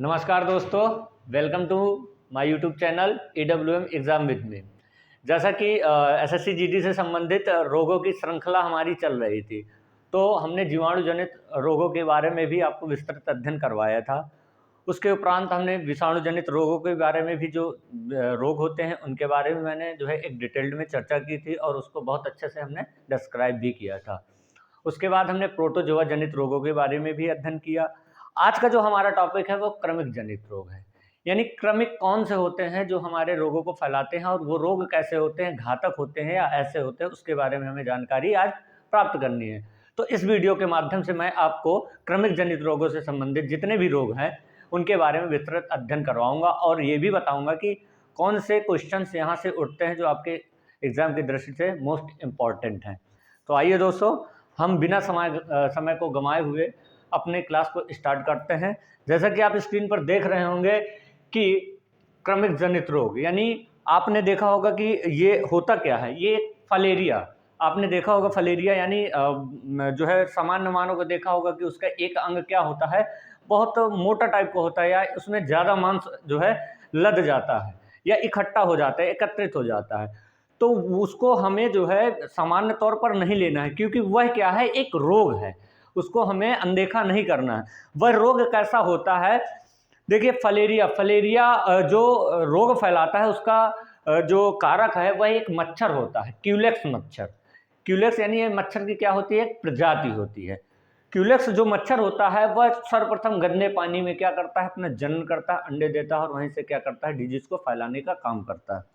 नमस्कार दोस्तों, welcome to my YouTube channel EWM exam with me. जैसा कि एसएससी जीडी से संबंधित रोगों की श्रृंखला हमारी चल रही थी, तो हमने जीवाणु जनित रोगों के बारे में भी आपको विस्तृत अध्ययन करवाया था। उसके उपरांत हमने विषाणु जनित रोगों के बारे में भी जो रोग होते हैं उनके बारे में मैंने जो है एक डिटेल्ड में चर्चा की थी और उसको बहुत अच्छे से हमने डिस्क्राइब भी किया था। उसके बाद हमने प्रोटोजोआ जनित रोगों के बारे में भी अध्ययन किया। आज का जो हमारा टॉपिक है वो क्रमिक जनित रोग है, यानी क्रमिक कौन से होते हैं जो हमारे रोगों को फैलाते हैं और वो रोग कैसे होते हैं, घातक होते हैं या ऐसे होते हैं, उसके बारे में हमें जानकारी आज प्राप्त करनी है। तो इस वीडियो के माध्यम से मैं आपको क्रमिक जनित रोगों से संबंधित जितने भी रोग हैं उनके बारे में विस्तृत अध्ययन करवाऊंगा और ये भी बताऊंगा कि कौन से क्वेश्चंस यहाँ से उठते हैं जो आपके एग्जाम की दृष्टि से मोस्ट इम्पॉर्टेंट हैं। तो आइए दोस्तों, हम बिना समय को गंवाए हुए अपने क्लास को स्टार्ट करते हैं। जैसा कि आप स्क्रीन पर देख रहे होंगे कि क्रमिक जनित रोग, यानी आपने देखा होगा कि ये होता क्या है। ये फलेरिया, आपने देखा होगा फलेरिया यानी जो है सामान्य मानव को देखा होगा कि उसका एक अंग क्या होता है, बहुत मोटा टाइप का होता है या उसमें ज़्यादा मांस जो है लद जाता है या इकट्ठा हो जाता है, एकत्रित हो जाता है। तो उसको हमें जो है सामान्य तौर पर नहीं लेना है, क्योंकि वह क्या है, एक रोग है, उसको हमें अनदेखा नहीं करना है। वह रोग कैसा होता है, देखिए फलेरिया जो रोग फैलाता है उसका जो कारक है वह एक मच्छर होता है, क्यूलेक्स मच्छर। क्यूलेक्स यानी ये मच्छर की क्या होती है, एक प्रजाति होती है। क्यूलेक्स जो मच्छर होता है वह सर्वप्रथम गंदे पानी में क्या करता है, अपना जनन करता है, अंडे देता है और वहीं से क्या करता है, डिजीज को फैलाने का काम करता है।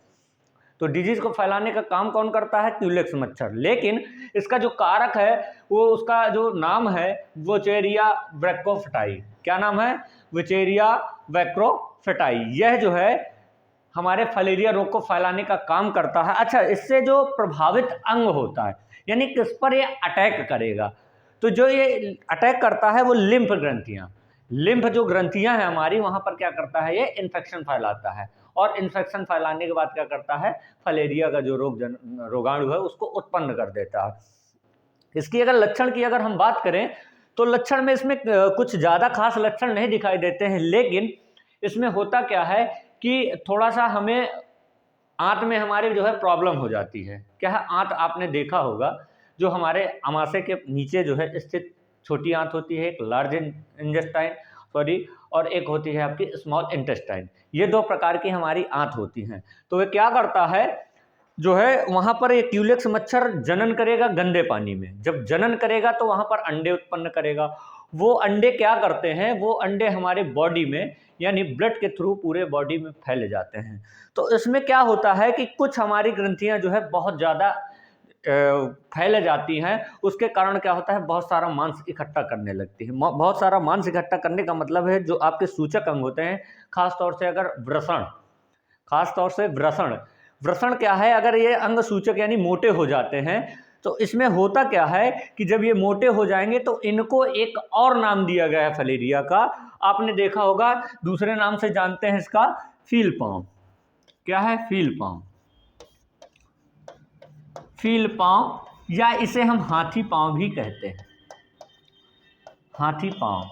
तो डिजीज को फैलाने का काम कौन करता है, क्यूलेक्स मच्छर। लेकिन इसका जो कारक है वो, उसका जो नाम है वोचेरिया ब्रैकोफिटाई। क्या नाम है, वोचेरिया ब्रैकोफिटाई। यह जो है हमारे फलेरिया रोग को फैलाने का काम करता है। अच्छा, इससे जो प्रभावित अंग होता है, यानी किस पर ये अटैक करेगा, तो जो ये अटैक करता है वो लिम्फ ग्रंथियां। लिम्फ जो ग्रंथियां हैं हमारी, वहां पर क्या करता है, ये इन्फेक्शन फैलाता है और इन्फेक्शन फैलाने के बाद क्या करता है, फलेरिया का जो रोगाणु है उसको उत्पन्न कर देता है। इसकी अगर लक्षण की अगर हम बात करें तो लक्षण में इसमें कुछ ज़्यादा खास लक्षण नहीं दिखाई देते हैं, लेकिन इसमें होता क्या है कि थोड़ा सा हमें आंत में हमारे जो है प्रॉब्लम हो जाती है। क्या है, आंत आपने देखा होगा जो हमारे अमाशय के नीचे जो है स्थित छोटी आंत होती है, एक लार्ज इंटेस्टाइन और एक होती है आपकी स्मॉल इंटेस्टाइन। ये दो प्रकार की हमारी आंत होती हैं। तो वे क्या करता है, जो है वहां पर एक क्यूलेक्स मच्छर जनन करेगा गंदे पानी में। जब जनन करेगा तो वहां पर अंडे उत्पन्न करेगा। वो अंडे क्या करते हैं, वो अंडे हमारे बॉडी में यानी ब्लड के थ्रू पूरे बॉडी में फैल जाते हैं। तो इसमें क्या होता है कि कुछ हमारी ग्रंथियां जो है बहुत ज़्यादा फैल जाती हैं। उसके कारण क्या होता है, बहुत सारा मांस इकट्ठा करने लगती है। बहुत सारा मांस इकट्ठा करने का मतलब है जो आपके सूचक अंग होते हैं, खासतौर से अगर वृषण, खासतौर से वृषण क्या है, अगर ये अंग सूचक यानी मोटे हो जाते हैं तो इसमें होता क्या है कि जब ये मोटे हो जाएंगे तो इनको एक और नाम दिया गया है फलेरिया का। आपने देखा होगा, दूसरे नाम से जानते हैं इसका, फील पाँव। क्या है, फील पाँव। फील पाँव या इसे हम हाथी पाँव भी कहते हैं, हाथी पाँव।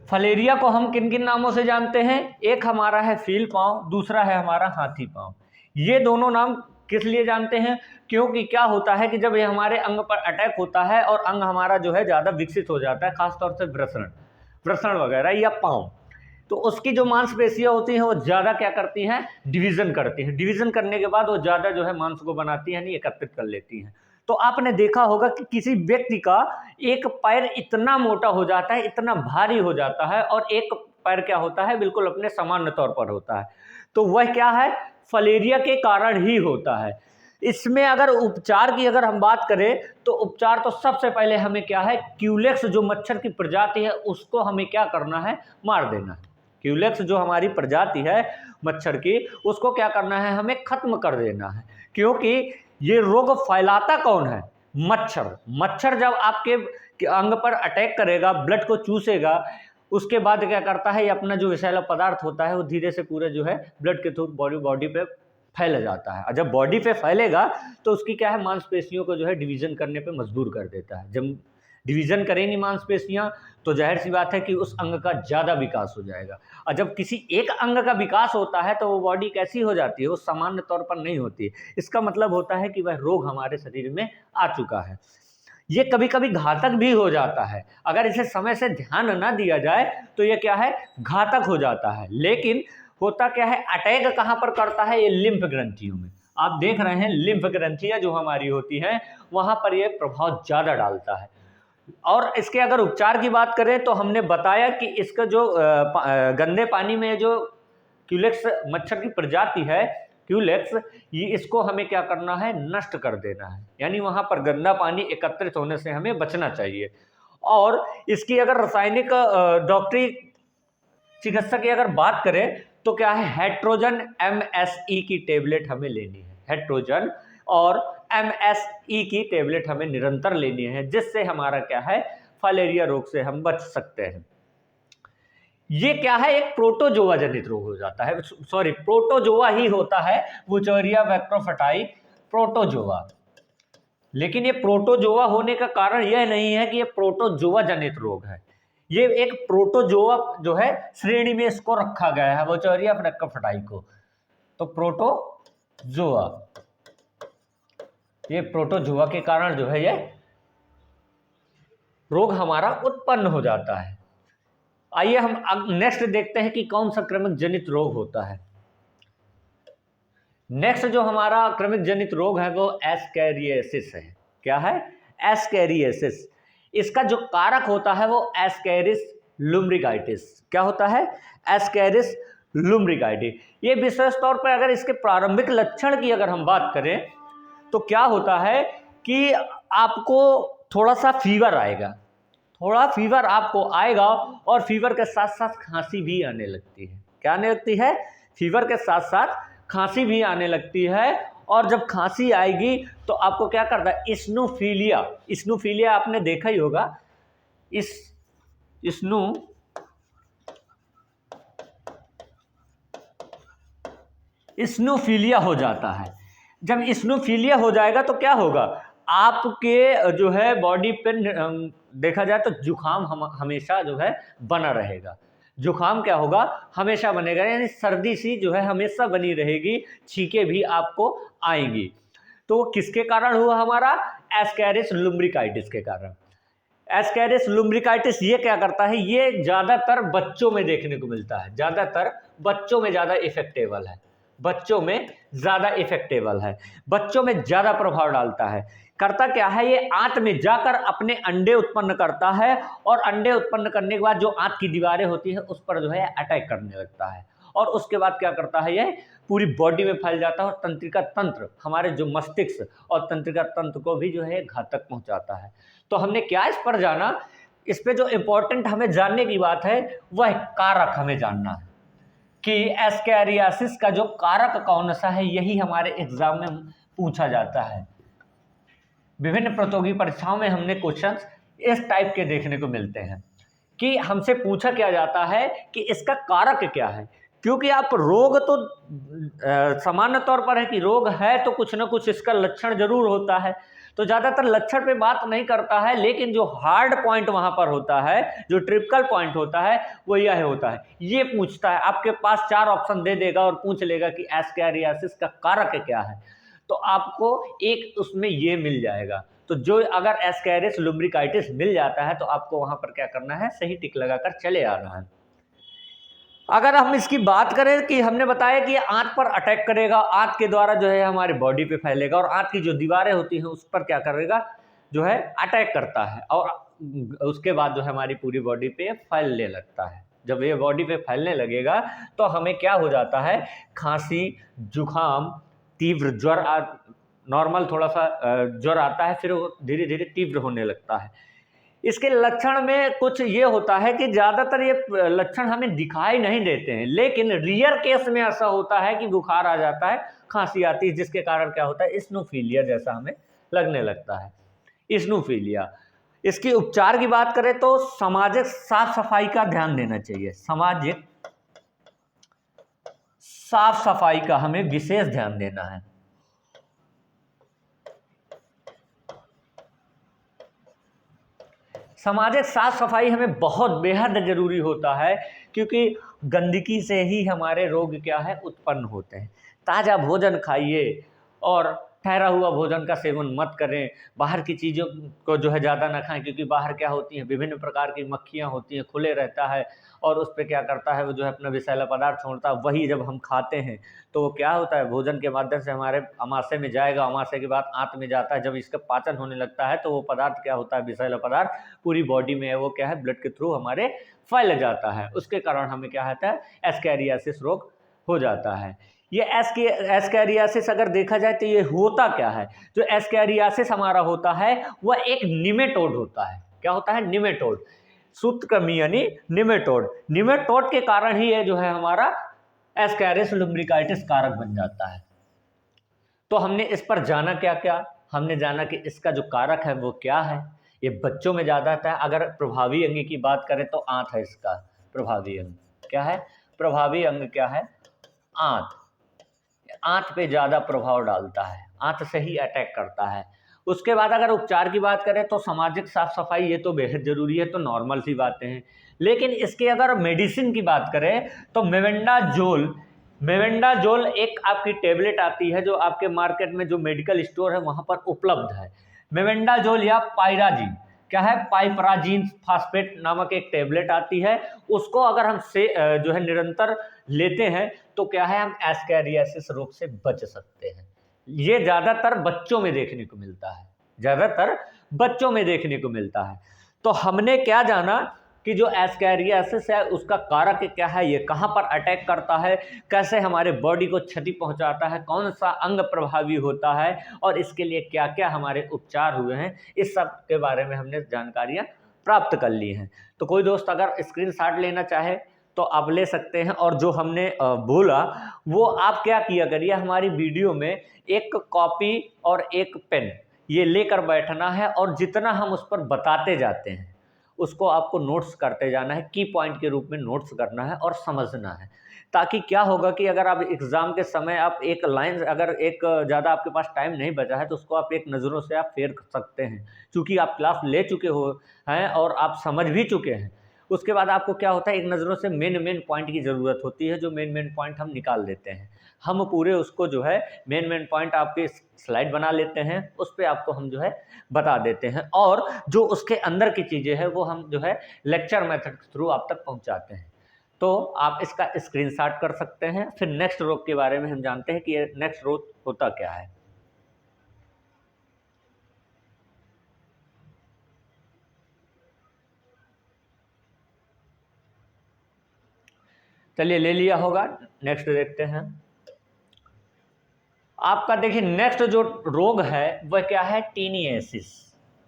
फलेरिया को हम किन किन नामों से जानते हैं, एक हमारा है फील पाँव, दूसरा है हमारा हाथी पाँव। ये दोनों नाम किस लिए जानते हैं, क्योंकि क्या होता है कि जब ये हमारे अंग पर अटैक होता है और अंग हमारा जो है ज़्यादा विकसित हो जाता है, खासतौर से वृषण वगैरह या पाँव, तो उसकी जो मांसपेशियां होती हैं वो ज़्यादा क्या करती हैं, डिवीज़न करती हैं। डिवीज़न करने के बाद वो ज़्यादा जो है मांस को बनाती हैं, यानी एकत्रित कर लेती हैं। तो आपने देखा होगा कि किसी व्यक्ति का एक पैर इतना मोटा हो जाता है, इतना भारी हो जाता है, और एक पैर क्या होता है, बिल्कुल अपने सामान्य तौर पर होता है। तो वह क्या है, फलेरिया के कारण ही होता है। इसमें अगर उपचार की अगर हम बात करें तो उपचार तो सबसे पहले हमें क्या है, क्यूलेक्स जो मच्छर की प्रजाति है उसको हमें क्या करना है, मार देना है। क्यूलेक्स जो हमारी प्रजाति है मच्छर की, उसको क्या करना है, हमें खत्म कर देना है। क्योंकि ये रोग फैलाता कौन है, मच्छर। मच्छर जब आपके अंग पर अटैक करेगा, ब्लड को चूसेगा, उसके बाद क्या करता है, ये अपना जो विषैला पदार्थ होता है वो धीरे से पूरे जो है ब्लड के थ्रू बॉडी पे फैल जाता है। और जब बॉडी पे फैलेगा तो उसकी क्या है, मांसपेशियों को जो है डिवीजन करने पे मजबूर कर देता है। जब डिवीज़न करेंगी मांसपेशियां तो जाहिर सी बात है कि उस अंग का ज़्यादा विकास हो जाएगा। और जब किसी एक अंग का विकास होता है तो वो बॉडी कैसी हो जाती है, वो सामान्य तौर पर नहीं होती है। इसका मतलब होता है कि वह रोग हमारे शरीर में आ चुका है। ये कभी कभी घातक भी हो जाता है, अगर इसे समय से ध्यान ना दिया जाए तो ये क्या है, घातक हो जाता है। लेकिन होता क्या है, अटैक कहाँ पर करता है, ये लिम्फ ग्रंथियों में। आप देख रहे हैं लिम्फ ग्रंथियां जो हमारी होती हैं वहां पर ये प्रभाव ज्यादा डालता है। और इसके अगर उपचार की बात करें तो हमने बताया कि इसका जो गंदे पानी में जो क्यूलेक्स मच्छर की प्रजाति है, क्यूलेक्स, ये इसको हमें क्या करना है, नष्ट कर देना है। यानी वहां पर गंदा पानी एकत्रित होने से हमें बचना चाहिए। और इसकी अगर रासायनिक डॉक्टरी चिकित्सा की अगर बात करें तो क्या है, हेट्रोजन MSE की टेबलेट हमें लेनी है। हेट्रोजन और MSE की टेबलेट हमें निरंतर लेनी है, जिससे हमारा क्या है, फाइलेरिया रोग से हम बच सकते हैं। ये क्या है, एक प्रोटोजोआ जनित रोग हो जाता है, सॉरी प्रोटोजोआ ही होता है, वुचेरिया बैक्टीरोफाइटाई प्रोटोजोआ। लेकिन ये प्रोटोजोआ होने का कारण यह नहीं है कि ये प्रोटोजोआ जनित रोग है, ये एक प्रोटोजोआ जो है श्रेणी में इसको रखा गया है, वुचेरिया बैक्टीरोफाइटाई को। तो प्रोटोजोआ, ये प्रोटोजोआ के कारण जो है ये रोग हमारा उत्पन्न हो जाता है। आइए हम नेक्स्ट देखते हैं कि कौन संक्रमण जनित रोग होता है। नेक्स्ट जो हमारा क्रमिक जनित रोग है वो एस्कैरियोसिस है। क्या है, एस्कैरियोसिस। इसका जो कारक होता है वो एस्कैरिस लुम्ब्रिकाइटिस। क्या होता है, एस्कैरिस लुम्ब्रिकाइटिस। ये विशेष तौर पर अगर इसके प्रारंभिक लक्षण की अगर हम बात करें तो क्या होता है कि आपको थोड़ा सा फीवर आएगा, थोड़ा फीवर आपको आएगा और फीवर के साथ साथ खांसी भी आने लगती है। क्या आने लगती है, फीवर के साथ साथ खांसी भी आने लगती है। और जब खांसी आएगी तो आपको क्या करता है, इस्नोफीलिया। इस्नोफीलिया आपने देखा ही होगा, इस्नोफीलिया हो जाता है। जब इस्नोफीलिया हो जाएगा तो क्या होगा, आपके जो है बॉडी पे देखा जाए तो जुखाम हमेशा जो है बना रहेगा। जुखाम क्या होगा, हमेशा बनेगा, यानी सर्दी सी जो है हमेशा बनी रहेगी, छींके भी आपको आएंगी। तो किसके कारण हुआ, हमारा एस्कैरिस लुम्ब्रिकाइटिस के कारण। एस्कैरिस लुम्ब्रिकाइटिस ये क्या करता है, ये ज़्यादातर बच्चों में देखने को मिलता है, ज़्यादातर बच्चों में ज़्यादा इफेक्टेबल है, बच्चों में ज़्यादा इफेक्टेबल है, बच्चों में ज़्यादा प्रभाव डालता है। करता क्या है, ये आंत में जाकर अपने अंडे उत्पन्न करता है और अंडे उत्पन्न करने के बाद जो आंत की दीवारें होती है उस पर जो है अटैक करने लगता है। और उसके बाद क्या करता है, ये पूरी बॉडी में फैल जाता है और तंत्रिका तंत्र, हमारे जो मस्तिष्क और तंत्रिका तंत्र को भी जो है घातक पहुंचाता है। तो हमने क्या इस पर जाना, इस पे जो इंपॉर्टेंट हमें जानने की बात है वह कारक हमें जानना है कि एस्कैरियोसिस का जो कारक कौन सा है। यही हमारे एग्जाम में पूछा जाता है। विभिन्न प्रतियोगी परीक्षाओं में हमने क्वेश्चंस इस टाइप के देखने को मिलते हैं कि हमसे पूछा क्या जाता है कि इसका कारक क्या है। क्योंकि आप रोग तो सामान्य तौर पर है कि रोग है तो कुछ ना कुछ इसका लक्षण जरूर होता है, तो ज़्यादातर लक्षण पे बात नहीं करता है, लेकिन जो हार्ड पॉइंट वहाँ पर होता है, जो ट्रिपिकल पॉइंट होता है वो यह होता है। ये पूछता है, आपके पास 4 ऑप्शन दे देगा और पूछ लेगा कि एस्कैरियोसिस का कारक क्या है, तो आपको एक उसमें ये मिल जाएगा। तो जो अगर एस्कैरिस लुम्ब्रिकाइटिस मिल जाता है तो आपको वहाँ पर क्या करना है, सही टिक लगाकर चले आना है। अगर हम इसकी बात करें कि हमने बताया कि आंत पर अटैक करेगा, आंत के द्वारा जो है हमारी बॉडी पे फैलेगा और आंत की जो दीवारें होती हैं उस पर क्या करेगा, जो है अटैक करता है और उसके बाद जो है हमारी पूरी बॉडी पे फैलने लगता है। जब ये बॉडी पे फैलने लगेगा तो हमें क्या हो जाता है, खांसी, जुखाम, तीव्र ज्वर, नॉर्मल थोड़ा सा ज्वर आता है, फिर वो धीरे धीरे तीव्र होने लगता है। इसके लक्षण में कुछ ये होता है कि ज़्यादातर ये लक्षण हमें दिखाई नहीं देते हैं, लेकिन रियर केस में ऐसा होता है कि बुखार आ जाता है, खांसी आती है, जिसके कारण क्या होता है, इस्नोफीलिया जैसा हमें लगने लगता है। इस्नोफीलिया, इसकी उपचार की बात करें तो सामाजिक साफ सफाई का ध्यान देना चाहिए। सामाजिक साफ सफाई का हमें विशेष ध्यान देना है। सामाजिक साफ सफाई हमें बहुत बेहद ज़रूरी होता है, क्योंकि गंदगी से ही हमारे रोग क्या है उत्पन्न होते हैं। ताज़ा भोजन खाइए और ठहरा हुआ भोजन का सेवन मत करें। बाहर की चीज़ों को जो है ज़्यादा ना खाएं, क्योंकि बाहर क्या होती हैं, विभिन्न प्रकार की मक्खियाँ होती हैं, खुले रहता है और उस पे क्या करता है वो जो है अपना विषैला पदार्थ छोड़ता है। वही जब हम खाते हैं तो वो क्या होता है, भोजन के माध्यम से हमारे आमाशय में जाएगा, आमाशय के बाद आंत में जाता है। जब इसका पाचन होने लगता है तो वो पदार्थ क्या होता है, विषैला पदार्थ पूरी बॉडी में है वो क्या है ब्लड के थ्रू हमारे फैल जाता है। उसके कारण हमें क्या होता है, एस्कैरियासिस रोग हो जाता है। ये एस्कैरियासिस अगर देखा जाए तो ये होता क्या है, जो एस्कैरियासिस हमारा होता है वह एक निमेटोड होता है। क्या होता है, निमेटोड, सूत्रकृमि यानी निमेटोड। निमेटोड के कारण ही ये जो है हमारा एस्कैरिस लुम्ब्रिकाइटिस कारक बन जाता है। तो हमने इस पर जाना क्या क्या, हमने जाना कि इसका जो कारक है वो क्या है। ये बच्चों में ज़्यादा आता है। अगर प्रभावी अंग की बात करें तो आंत है इसका प्रभावी अंग। क्या है प्रभावी अंग, क्या है आंत। आंत पे ज़्यादा प्रभाव डालता है, आंत से ही अटैक करता है। उसके बाद अगर उपचार की बात करें तो सामाजिक साफ सफाई ये तो बेहद ज़रूरी है, तो नॉर्मल सी बातें हैं। लेकिन इसके अगर मेडिसिन की बात करें तो मेवेंडाजोल एक आपकी टेबलेट आती है जो आपके मार्केट में जो मेडिकल स्टोर है वहाँ पर उपलब्ध है। मेवेंडाजोल या पायराजीन, क्या है पाइपराजीन फास्फेट नामक एक टेबलेट आती है। उसको अगर हम से जो है निरंतर लेते हैं तो क्या है, हम एस्कैरियासिस रोग से बच सकते हैं। ये ज़्यादातर बच्चों में देखने को मिलता है, ज़्यादातर बच्चों में देखने को मिलता है। तो हमने क्या जाना कि जो एस्कैरियासिस है उसका कारक क्या है, ये कहाँ पर अटैक करता है, कैसे हमारे बॉडी को क्षति पहुंचाता है, कौन सा अंग प्रभावी होता है और इसके लिए क्या क्या हमारे उपचार हुए हैं, इस सब के बारे में हमने जानकारियाँ प्राप्त कर ली हैं। तो कोई दोस्त अगर स्क्रीनशॉट लेना चाहे तो आप ले सकते हैं। और जो हमने बोला वो आप क्या किया करिए, हमारी वीडियो में एक कॉपी और एक पेन ये लेकर बैठना है और जितना हम उस पर बताते जाते हैं उसको आपको नोट्स करते जाना है, की पॉइंट के रूप में नोट्स करना है और समझना है। ताकि क्या होगा कि अगर आप एग्ज़ाम के समय आप एक लाइन, अगर एक ज़्यादा आपके पास टाइम नहीं बचा है तो उसको आप एक नज़रों से आप फेर सकते हैं, क्योंकि आप क्लास ले चुके हो हैं और आप समझ भी चुके हैं। उसके बाद आपको क्या होता है, एक नज़रों से मेन पॉइंट की ज़रूरत होती है, जो मेन पॉइंट हम निकाल देते हैं। हम पूरे उसको जो है मेन पॉइंट आपके स्लाइड बना लेते हैं, उस पे आपको हम जो है बता देते हैं और जो उसके अंदर की चीज़ें हैं वो हम जो है लेक्चर मेथड के थ्रू आप तक पहुंचाते हैं। तो आप इसका स्क्रीनशॉट कर सकते हैं। फिर नेक्स्ट रोग के बारे में हम जानते हैं कि ये नेक्स्ट रोग होता क्या है। चलिए ले लिया होगा, नेक्स्ट देखते हैं। आपका देखिए नेक्स्ट जो रोग है वह क्या है, टीनियासिस।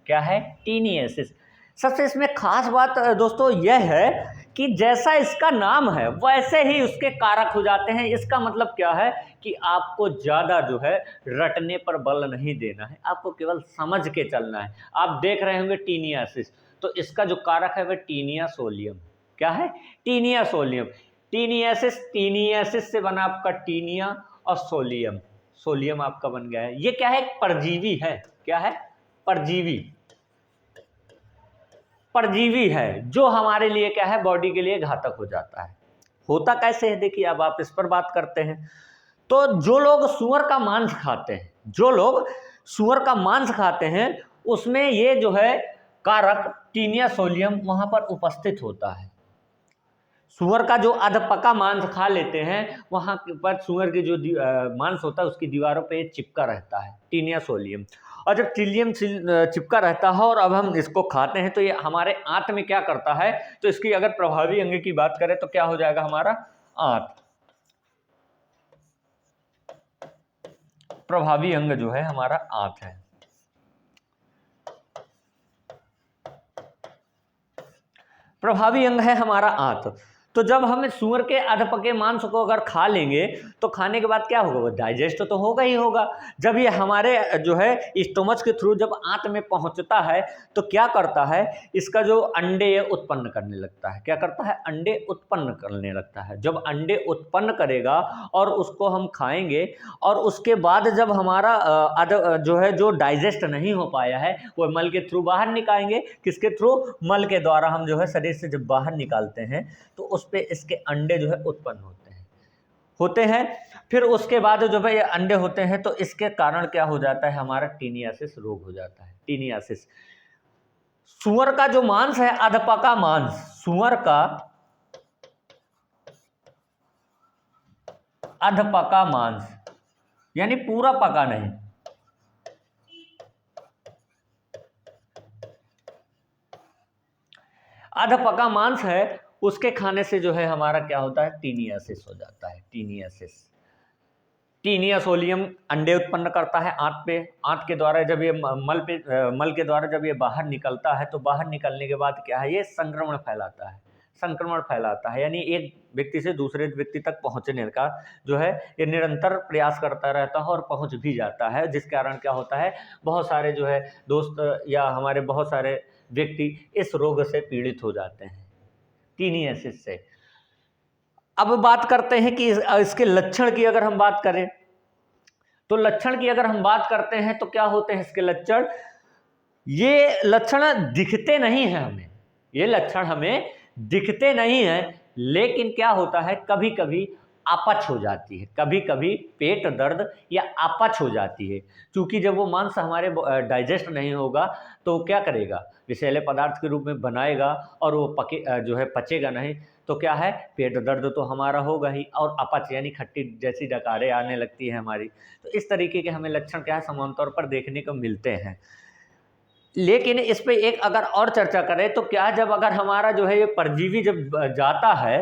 क्या है, टीनियासिस। सबसे इसमें खास बात दोस्तों यह है कि जैसा इसका नाम है वैसे ही उसके कारक हो जाते हैं। इसका मतलब क्या है कि आपको ज़्यादा जो है रटने पर बल नहीं देना है, आपको केवल समझ के चलना है। आप देख रहे होंगे टीनियासिस, तो इसका जो कारक है वह टीनिया सोलियम। क्या है, टीनिया सोलियम। टीनियासिस से बना आपका टीनिया और सोलियम। सोलियम आपका बन गया है। ये क्या है, परजीवी है। क्या है, परजीवी। परजीवी है जो हमारे लिए क्या है, बॉडी के लिए घातक हो जाता है। होता कैसे है देखिए, अब आप इस पर बात करते हैं। तो जो लोग सुअर का मांस खाते हैं, जो लोग सुअर का मांस खाते हैं उसमें ये जो है कारक टीनिया सोलियम वहां पर उपस्थित होता है। सुअर का जो अधपका मांस खा लेते हैं वहाँ पर सुअर के जो मांस होता है उसकी दीवारों पे चिपका रहता है टीनिया सोलियम। और जब टीलियम चिपका रहता है और अब हम इसको खाते हैं तो ये हमारे आंत में क्या करता है, तो इसकी अगर प्रभावी अंग की बात करें तो क्या हो जाएगा, हमारा आंत। प्रभावी अंग जो है हमारा आंत है। प्रभावी अंग है हमारा आंत। तो जब हम सुअर के अधपके मांस को अगर खा लेंगे तो खाने के बाद क्या होगा, वो डाइजेस्ट तो होगा ही होगा। जब ये हमारे जो है स्टोमच के थ्रू जब आंत में पहुंचता है तो क्या करता है, इसका जो अंडे उत्पन्न करने लगता है। क्या करता है, अंडे उत्पन्न करने लगता है। जब अंडे उत्पन्न करेगा और उसको हम खाएंगे और उसके बाद जब हमारा जो है जो डाइजेस्ट नहीं हो पाया है वो मल के थ्रू बाहर निकालेंगे। किसके थ्रू, मल के द्वारा हम जो है शरीर से जब बाहर निकालते हैं तो उस पे इसके अंडे जो है उत्पन्न होते हैं। फिर उसके बाद जो भाई अंडे होते हैं तो इसके कारण क्या हो जाता है, हमारा टीनियासिस रोग हो जाता है। टीनियासिस, सुअर का जो मांस है, अधपका मांस, सुअर का अधपका मांस यानी पूरा पका नहीं, अधपका मांस है, उसके खाने से जो है हमारा क्या होता है, टीनियासिस हो जाता है। टीनियासिस, टीनिया सोलियम अंडे उत्पन्न करता है आंत पे। आंत के द्वारा जब ये मल के द्वारा जब ये बाहर निकलता है तो बाहर निकलने के बाद क्या है, ये संक्रमण फैलाता है। संक्रमण फैलाता है यानी एक व्यक्ति से दूसरे व्यक्ति तक पहुंचने का जो है ये निरंतर प्रयास करता रहता है और पहुंच भी जाता है, जिस कारण क्या होता है, बहुत सारे जो है दोस्त या हमारे बहुत सारे व्यक्ति इस रोग से पीड़ित हो जाते हैं, टीनियासिस से। अब बात करते हैं कि इसके लक्षण की अगर हम बात करें तो लक्षण की अगर हम बात करते हैं तो क्या होते हैं इसके लक्षण। ये लक्षण दिखते नहीं हैं हमें, ये लक्षण हमें दिखते नहीं हैं, लेकिन क्या होता है, कभी कभी अपच हो जाती है, कभी कभी पेट दर्द या अपच हो जाती है। क्योंकि जब वो मांस हमारे डाइजेस्ट नहीं होगा तो क्या करेगा, विषैले पदार्थ के रूप में बनाएगा और वो जो है पचेगा नहीं, तो क्या है, पेट दर्द तो हमारा होगा ही और अपच यानी खट्टी जैसी डकारें आने लगती है हमारी। तो इस तरीके के हमें लक्षण क्या है सामान्य तौर पर देखने को मिलते हैं। लेकिन इस पे एक अगर और चर्चा करें तो क्या, जब अगर हमारा जो है ये परजीवी जब जाता है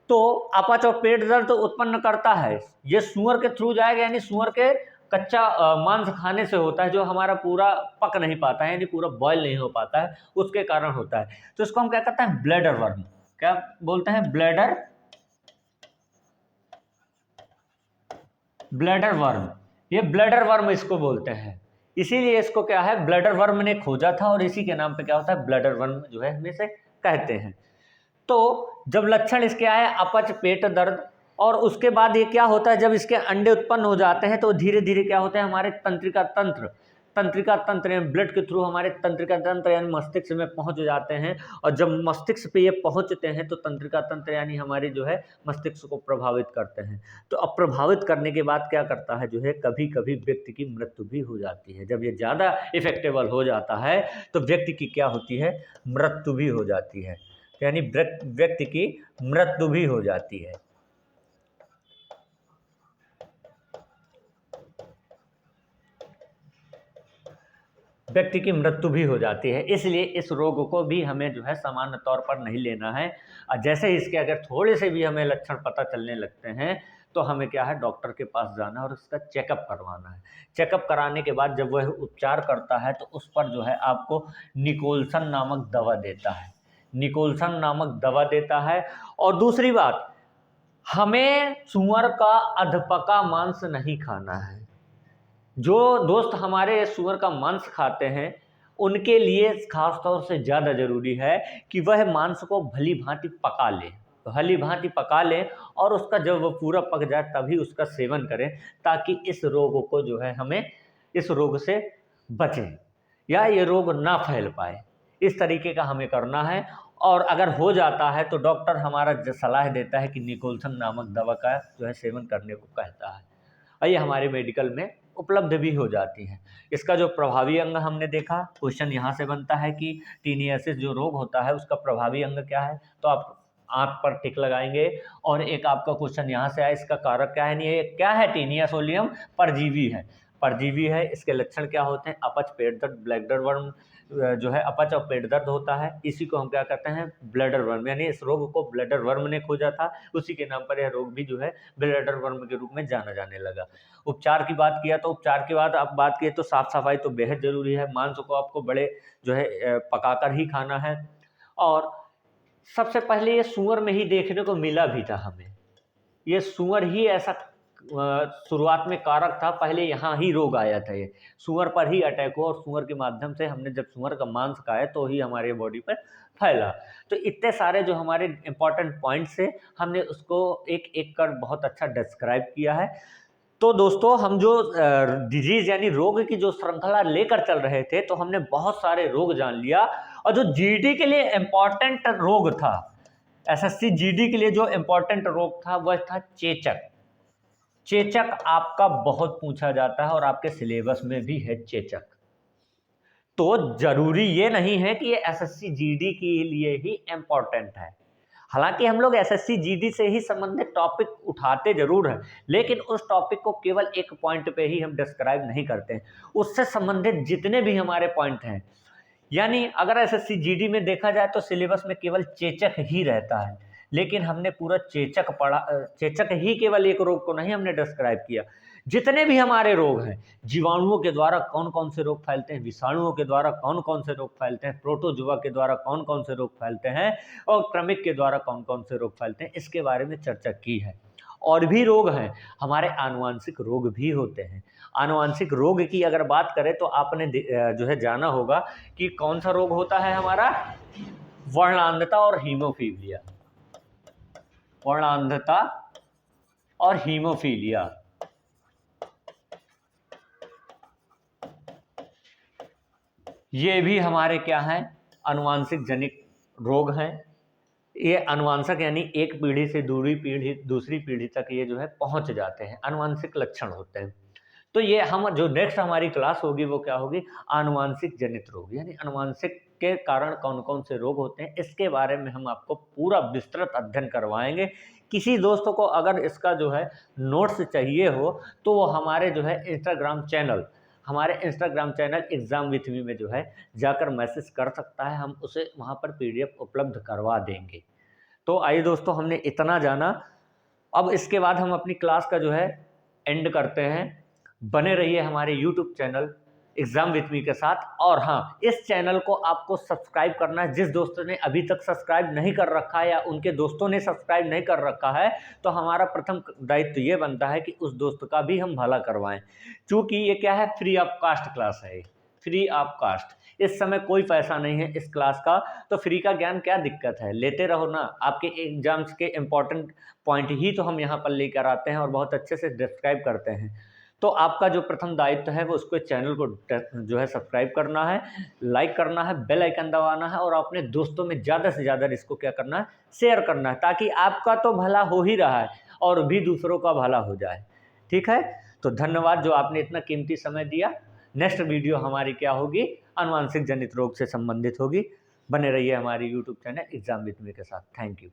तो अपच और पेट दर्द तो उत्पन्न करता है। ये सूअर के थ्रू जाएगा यानी सूअर के कच्चा मांस खाने से होता है, जो हमारा पूरा पक नहीं पाता है यानी पूरा बॉयल नहीं हो पाता है, उसके कारण होता है। तो इसको हम क्या कहते हैं, ब्लैडर वर्म। क्या बोलते हैं, ब्लैडर वर्म। ये ब्लैडर वर्म इसको बोलते हैं, इसीलिए इसको क्या है, ब्लैडर वर्म ने खोजा था और इसी के नाम पे क्या होता है, ब्लैडर वर्म जो है हम इसे कहते हैं। तो जब लक्षण इसके आए, अपच, पेट दर्द, और उसके बाद ये क्या होता है, जब इसके अंडे उत्पन्न हो जाते हैं तो धीरे धीरे क्या होता है, हमारे तंत्रिका तंत्र यानी ब्लड के थ्रू हमारे तंत्रिका तंत्र यानी मस्तिष्क में पहुंच जाते हैं। और जब मस्तिष्क पे ये पहुंचते हैं तो तंत्रिका तंत्र यानी हमारे जो है मस्तिष्क को प्रभावित करते हैं। तो अब प्रभावित करने के बाद क्या करता है, जो है कभी कभी व्यक्ति की मृत्यु भी हो जाती है। जब ये ज़्यादा इफेक्टेबल हो जाता है तो व्यक्ति की क्या होती है, मृत्यु भी हो जाती है, यानी व्यक्ति की मृत्यु भी हो जाती है। व्यक्ति की मृत्यु भी हो जाती है। इसलिए इस रोग को भी हमें जो है सामान्य तौर पर नहीं लेना है। और जैसे ही इसके अगर थोड़े से भी हमें लक्षण पता चलने लगते हैं तो हमें क्या है, डॉक्टर के पास जाना और उसका चेकअप करवाना है। चेकअप कराने के बाद जब वह उपचार करता है तो उस पर जो है आपको निकोलसन नामक दवा देता है, निकोलसन नामक दवा देता है। और दूसरी बात, हमें सूअर का अधपका मांस नहीं खाना है। जो दोस्त हमारे सूअर का मांस खाते हैं उनके लिए खास तौर से ज़्यादा ज़रूरी है कि वह मांस को भली भांति पका लें, भली भांति पका लें और उसका जब वो पूरा पक जाए तभी उसका सेवन करें, ताकि इस रोग को जो है हमें इस रोग से बचें या ये रोग ना फैल पाए। इस तरीके का हमें करना है। और अगर हो जाता है तो डॉक्टर हमारा सलाह देता है कि निकोलसन नामक दवा का जो है सेवन करने को कहता है, और ये हमारे मेडिकल में उपलब्ध भी हो जाती हैं। इसका जो प्रभावी अंग हमने देखा, क्वेश्चन यहाँ से बनता है कि टीनियासिस जो रोग होता है उसका प्रभावी अंग क्या है, तो आप आंख पर टिक लगाएंगे। और एक आपका क्वेश्चन यहाँ से आया, इसका कारक क्या है, नहीं ये क्या है, टीनिया सोलियम परजीवी है, परजीवी है। इसके लक्षण क्या होते हैं, अपच, पेट दर्द, ब्लैडर वर्म जो है अपच और पेट दर्द होता है, इसी को हम क्या कहते हैं, ब्लैडर वर्म। यानी इस रोग को ब्लैडर वर्म ने खोजा था, उसी के नाम पर यह रोग भी जो है ब्लैडर वर्म के रूप में जाना जाने लगा। उपचार की बात किया तो उपचार के बाद आप बात किए तो साफ सफाई तो बेहद ज़रूरी है। मांस को आपको बड़े जो है पकाकर ही खाना है। और सबसे पहले ये सूअर में ही देखने को मिला भी था हमें। ये सूअर ही ऐसा शुरुआत में कारक था, पहले यहाँ ही रोग आया था, ये सूअर पर ही अटैक हुआ और सूअर के माध्यम से हमने जब सूअर का मांस खाया तो ही हमारे बॉडी पर फैला। तो इतने सारे जो हमारे इंपॉर्टेंट पॉइंट्स थे, हमने उसको एक एक कर बहुत अच्छा डिस्क्राइब किया है। तो दोस्तों, हम जो डिजीज यानी रोग की जो श्रृंखला लेकर चल रहे थे, तो हमने बहुत सारे रोग जान लिया। और जो जीडी के लिए इम्पॉर्टेंट रोग था, एसएससी जीडी के लिए जो इम्पॉर्टेंट रोग था वह था चेचक। चेचक आपका बहुत पूछा जाता है और आपके सिलेबस में भी है चेचक। तो जरूरी ये नहीं है कि ये एसएससी जीडी के लिए ही इम्पॉर्टेंट है। हालांकि हम लोग एसएससी जीडी से ही संबंधित टॉपिक उठाते जरूर हैं, लेकिन उस टॉपिक को केवल एक पॉइंट पे ही हम डिस्क्राइब नहीं करते हैं। उससे संबंधित जितने भी हमारे पॉइंट हैं, यानी अगर एसएससी जीडी में देखा जाए तो सिलेबस में केवल चेचक ही रहता है, लेकिन हमने पूरा चेचक पढ़ा। चेचक ही केवल एक रोग को नहीं हमने डिस्क्राइब किया, जितने भी हमारे रोग हैं, जीवाणुओं के द्वारा कौन कौन से रोग फैलते हैं, विषाणुओं के द्वारा कौन कौन से रोग फैलते हैं, प्रोटोजुआ के द्वारा कौन कौन से रोग फैलते हैं और क्रमिक के द्वारा कौन कौन से रोग फैलते हैं, इसके बारे में चर्चा की है। और भी रोग हैं, हमारे आनुवांशिक रोग भी होते हैं। आनुवांशिक रोग की अगर बात करें तो आपने जो है जाना होगा कि कौन सा रोग होता है हमारा, वर्णांधता और हीमोफीलिया। वर्णांधता और हीमोफीलिया, ये भी हमारे क्या हैं, आनुवांशिक जनित रोग हैं। ये अनुवांशिक यानी एक पीढ़ी से दूसरी पीढ़ी तक ये जो है पहुंच जाते हैं, आनुवांशिक लक्षण होते हैं। तो ये हम जो नेक्स्ट हमारी क्लास होगी वो क्या होगी, आनुवांशिक जनित रोग, यानी आनुवांशिक के कारण कौन कौन से रोग होते हैं, इसके बारे में हम आपको पूरा विस्तृत अध्ययन करवाएंगे। किसी दोस्तों को अगर इसका जो है नोट्स चाहिए हो तो वो हमारे जो है हमारे Instagram channel exam with me में जो है जाकर मैसेज कर सकता है, हम उसे वहाँ पर पीडीएफ उपलब्ध करवा देंगे। तो आइए दोस्तों, हमने इतना जाना, अब इसके बाद हम अपनी क्लास का जो है एंड करते हैं। बने रहिए हमारे YouTube channel exam with me के साथ। और हाँ, इस चैनल को आपको सब्सक्राइब करना है। जिस दोस्तों ने अभी तक सब्सक्राइब नहीं कर रखा है या उनके दोस्तों ने सब्सक्राइब नहीं कर रखा है, तो हमारा प्रथम दायित्व ये बनता है कि उस दोस्त का भी हम भला करवाएं, क्योंकि ये क्या है, फ्री ऑफ कास्ट क्लास है, फ्री ऑफ कास्ट। इस समय कोई पैसा नहीं है इस क्लास का, तो फ्री का ज्ञान क्या दिक्कत है, लेते रहो ना। आपके एग्जाम्स के इम्पॉर्टेंट पॉइंट ही तो हम यहाँ पर लेकर आते हैं और बहुत अच्छे से डिस्क्राइब करते हैं। तो आपका जो प्रथम दायित्व है वो उसको चैनल को जो है सब्सक्राइब करना है, लाइक करना है, बेल आइकन दबाना है और अपने दोस्तों में ज़्यादा से ज़्यादा इसको क्या करना है, शेयर करना है, ताकि आपका तो भला हो ही रहा है और भी दूसरों का भला हो जाए। ठीक है, तो धन्यवाद जो आपने इतना कीमती समय दिया। नेक्स्ट वीडियो हमारी क्या होगी, आनुवांशिक जनित रोग से संबंधित होगी। बने रहिए हमारी YouTube channel exam with me के साथ। Thank you.